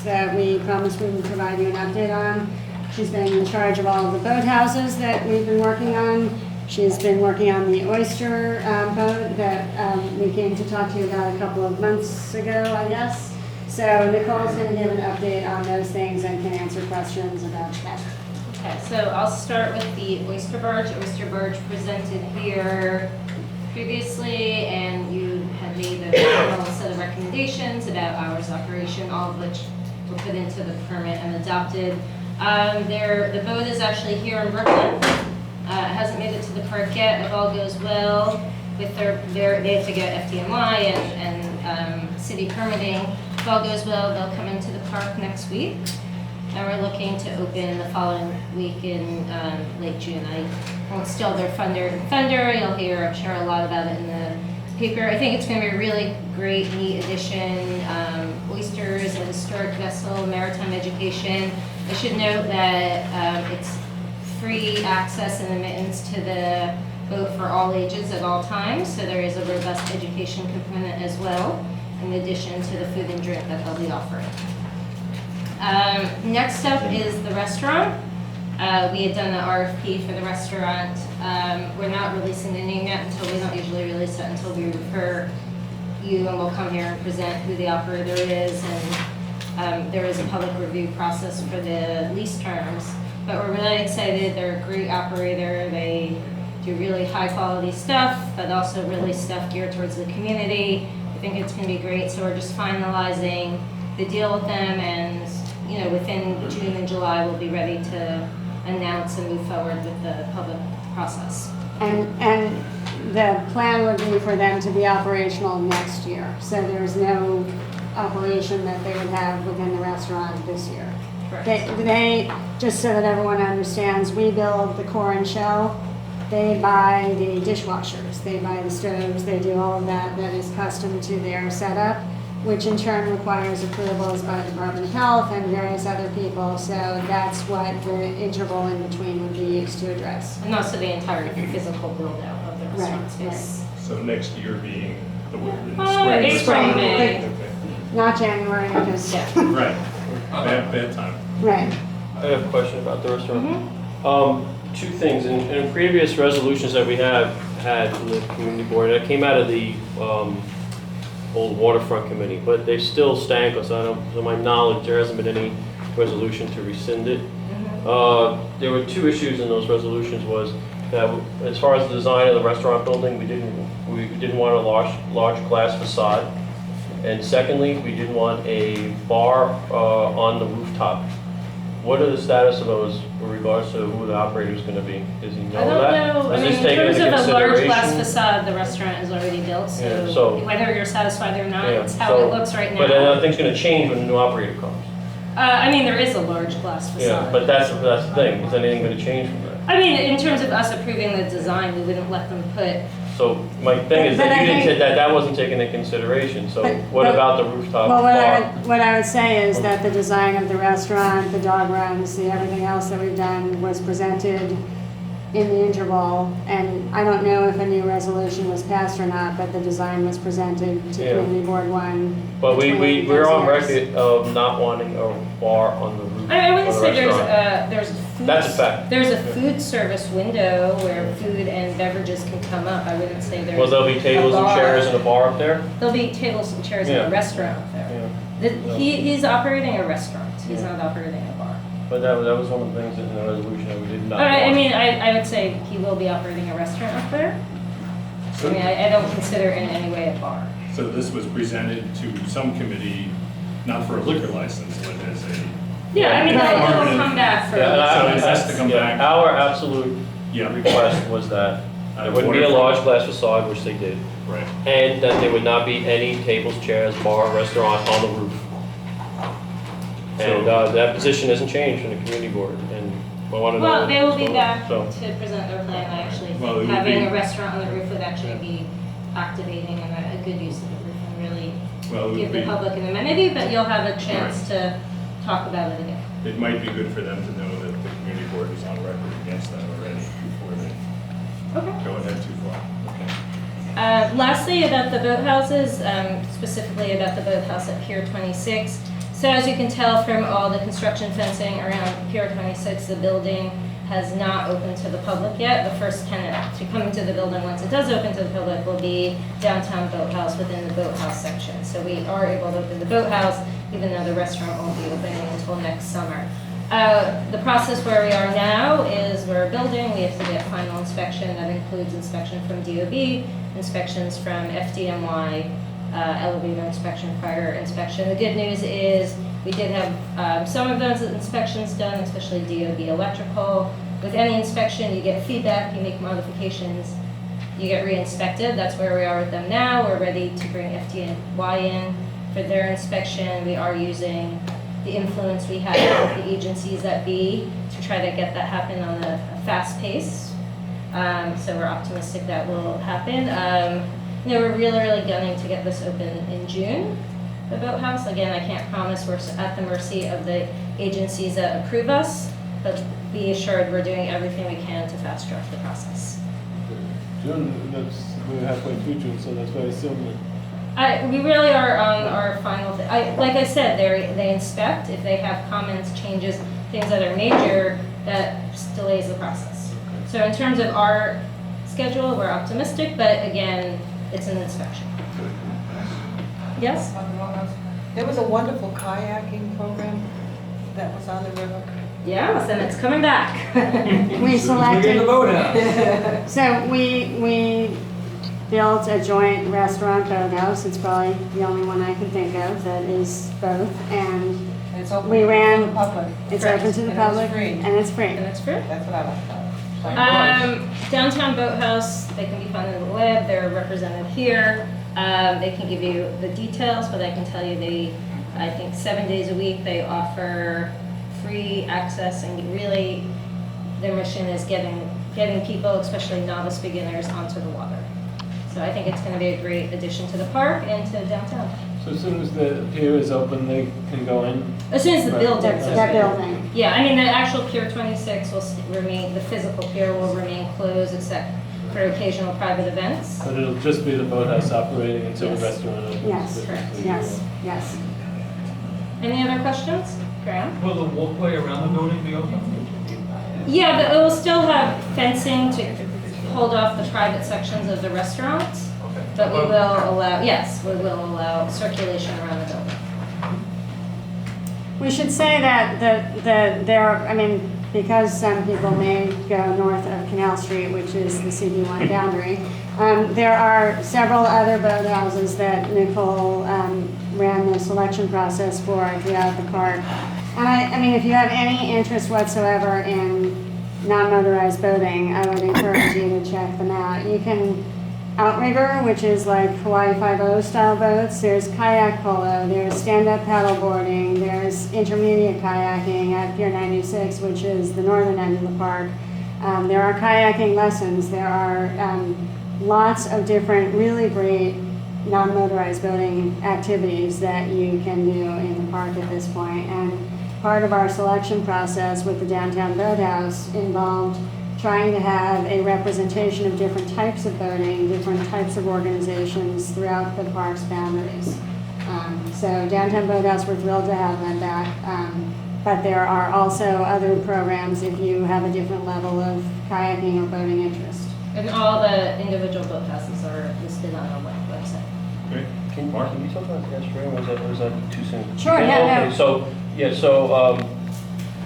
that we promised we would provide you an update on. She's been in charge of all of the boathouses that we've been working on. She's been working on the oyster boat that we came to talk to you about a couple of months ago, I guess. So Nicole's going to give an update on those things and can answer questions about that. Okay, so I'll start with the oyster barge. Oyster barge presented here previously, and you had made a final set of recommendations about hours of operation, all of which were put into the permit and adopted. The boat is actually here in Brooklyn. It hasn't made it to the park yet. If all goes well with they have to get FDNY and city permitting. If all goes well, they'll come into the park next week. And we're looking to open the following week in late June. I won't steal their thunder. You'll hear, I'm sure, a lot about it in the paper. I think it's going to be a really great, neat addition. Oysters, a historic vessel, maritime education. I should note that it's free access and admittance to the boat for all ages at all times. So there is a robust education component as well, in addition to the food and drink that they'll be offering. Next up is the restaurant. We had done the RFP for the restaurant. We're not releasing the name yet we don't usually release it until we refer you, and we'll come here and present who the operator is, and there is a public review process for the lease terms. But we're really excited. They're a great operator. They do really high quality stuff, but also really stuff geared towards the community. I think it's going to be great. So we're just finalizing the deal with them, and within June and July, we'll be ready to announce and move forward with the public process. And the plan would be for them to be operational next year. So there's no operation that they would have within the restaurant this year. They, just so that everyone understands, we build the core and shell. They buy the dishwashers, they buy the stoves, they do all of that is custom to their setup, which in turn requires approvals by the Department of Health and various other people. So that's what the interval in between would be used to address. And also the entire physical build out of the restaurant space. Right. So next year being the April, May. Okay. Not January, because, Right. Bad time. right. I have a question about the restaurant. Two things. In previous resolutions that we have had from the community board, it came out of the old waterfront committee, but they still stank us. To my knowledge, there hasn't been any resolution to rescind it. There were two issues in those resolutions. Was that as far as the design of the restaurant building, we didn't want a large glass facade, and secondly, we didn't want a bar on the rooftop. What are the status of those in regards to who the operator is going to be? Does he know I don't that? know. Has this in taken terms into of a large glass consideration? facade, the restaurant is already built. So, Yeah, so- whether you're satisfied or not, Yeah, it's how so- it looks right now. But I think it's going to change when the new operator comes. There is a large glass facade. Yeah, but that's the thing. Is anything going to change from that? In terms of us approving the design, we wouldn't let them put. So my thing is But that I you didn't think- say that wasn't taken into consideration. So what but- about the rooftop Well, bar? what I would say is that the design of the restaurant, the dog runs, everything else that we've done was presented in the interval, and I don't know if a new resolution was passed or not, but the design was presented to Yeah. Community Board 1. But between we're those on years. record of not wanting a bar on the roof. I wouldn't of the say restaurant. there's a food. That's a fact. There's a food service window where food and beverages can come up. I wouldn't say there's. Well, there'll be tables a and bar. chairs and a bar up there. There'll be tables and chairs in Yeah. a restaurant up there. Yeah. He's operating a restaurant. He's Yeah. not operating a bar. But that was one of the things in the resolution that we did not. I would say he will be operating a restaurant up there. I don't consider it in any way a bar. So this was presented to some committee, not for a liquor license, but as a, They'll come back for. Yeah, So it has to come back. Our absolute yeah, request was that there wouldn't be a large glass facade, which they did, right. and that there would not be any tables, chairs, bar, restaurant on the roof. And that position hasn't changed from the community board, and I want to know. Well, they will be back So- to present their plan. I actually Well, it think would having be- a restaurant on the roof would actually be activating and a good use of the roof and really Well, it would give the be, public an amenity, but you'll have a chance to talk about it again. it might be good for them to know that the community board is on record against that already before they Okay. go ahead too far. Okay. Lastly, about the boathouses, specifically about the boathouse at Pier 26. So as you can tell from all the construction fencing around Pier 26, the building has not opened to the public yet. The first tenant to come into the building once it does open to the public will be Downtown Boathouse within the Boathouse section. So we are able to open the Boathouse even though the restaurant won't be opening until next summer. The process where we are now is we're building, we have to get final inspection. That includes inspection from DOB, inspections from FDNY, elevator inspection, fire inspection. The good news is we did have some of those inspections done, especially DOB electrical. With any inspection, you get feedback, you make modifications, you get re-inspected. That's where we are with them now. We're ready to bring FDNY in for their inspection. We are using the influence we have with the agencies at B to try to get that happen on a fast pace. So we're optimistic that will happen. We're really gunning to get this open in June, the Boathouse. Again, I can't promise we're at the mercy of the agencies that approve us, but be assured we're doing everything we can to fast track the process. June, we're halfway through June, so that's very soon. We really are on our final, like I said, they inspect. If they have comments, changes, things that are major, that delays the process. So in terms of our schedule, we're optimistic, but again, it's an inspection. Yes? There was a wonderful kayaking program that was on the river. Yes, and it's coming back. We selected, boathouse. so we built a joint restaurant boathouse. It's probably the only one I can think of that is both. And And it's open we to ran, the public. it's open to the And it's public, free. and it's free. And it's free. That's what I like about it. Downtown Boathouse, they can be found in the web. They're represented here. They can give you the details, but I can tell you I think 7 days a week, they offer free access, and really their mission is getting people, especially novice beginners, onto the water. So I think it's going to be a great addition to the park and to downtown. So as soon as the pier is open, they can go in? As soon as the Right. building's That open. building. Yeah, I mean, the actual Pier 26 will remain, the physical pier will remain closed except for occasional private events. But it'll just be the boathouse operating until the Yes. restaurant opens? Yes, correct. Yes. Any other questions? Graham? Will the walkway around the building be open? Yeah, but it will still have fencing to hold off the private sections of the restaurant, Okay. but we will allow circulation around the building. We should say that because some people may go north of Canal Street, which is the CB1 boundary, there are several other boathouses that Nicole ran the selection process for throughout the park. And I mean, if you have any interest whatsoever in non-motorized boating, I would encourage you to check them out. You can outrigger, which is like Hawaii 5.0 style boats. There's kayak polo, there's stand-up paddle boarding, there's intermediate kayaking at Pier 96, which is the northern end of the park. There are kayaking lessons. There are lots of different really great non-motorized boating activities that you can do in the park at this point. And part of our selection process with the Downtown Boathouse involved trying to have a representation of different types of boating, different types of organizations throughout the park's boundaries. So Downtown Boathouse, we're thrilled to have them back. But there are also other programs if you have a different level of kayaking or boating interest. And all the individual boathouses are listed on our website. Great. Can you talk about the estuary, or was that too soon? Sure, Okay, yeah, no. So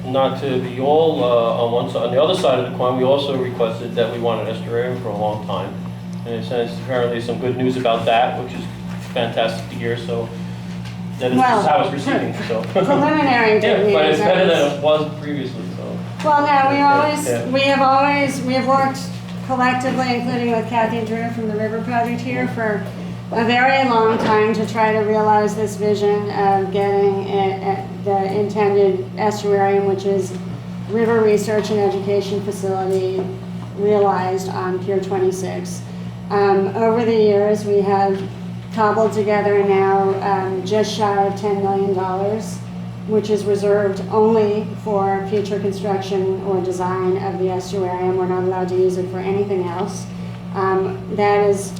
not to be all on one side, on the other side of the coin, we also requested that we want an estuarium for a long time. And it says apparently some good news about that, which is fantastic to hear, so that is Well, how it's receiving, so. Preliminary Yeah, good news. but it's better is- than it was previously, so. Well, no, Yeah. we have worked collectively, including with Kathy Drew from the River Project here, for a very long time to try to realize this vision of getting the intended estuarium, which is river research and education facility, realized on Pier 26. Over the years, we have cobbled together now just shy of $10 million, which is reserved only for future construction or design of the estuarium. We're not allowed to use it for anything else. That is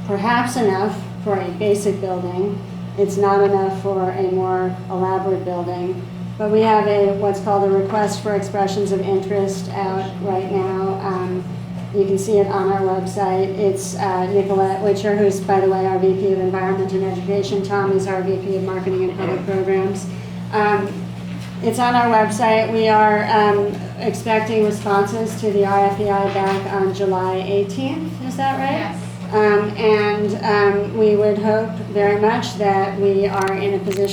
perhaps enough for a basic building. It's not enough for a more elaborate building. But we have what's called a request for expressions of interest out right now. You can see it on our website. It's Nicolette Witcher, who's, by the way, our VP of Environment and Education. Tom is our VP of Marketing and Public Programs. It's on our website. We are expecting responses to the RFEI back on July 18th. Is that right? Yes. And we would hope very much that we are in a position